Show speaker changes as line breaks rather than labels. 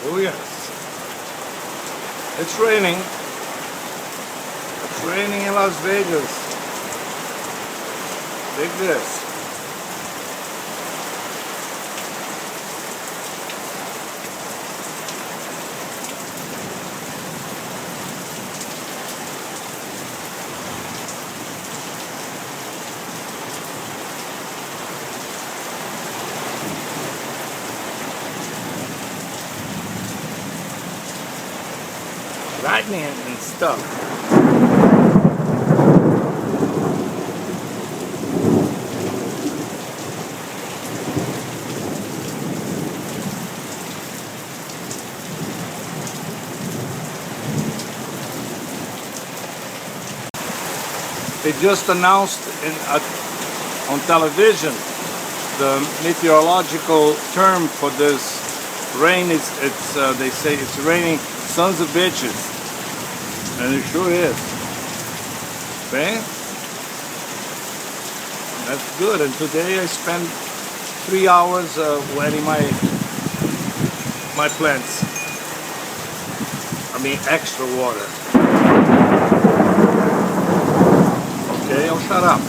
Oh yes. It's raining. It's raining in Las Vegas. Dig this. Lightning and stuff. They just announced on television the meteorological term for this rain. They say it's raining Sonsabitches. And it sure is. Okay? That's good. And today I spent 3 hours wetting my plants. I mean extra water. Okay, I'll shut up.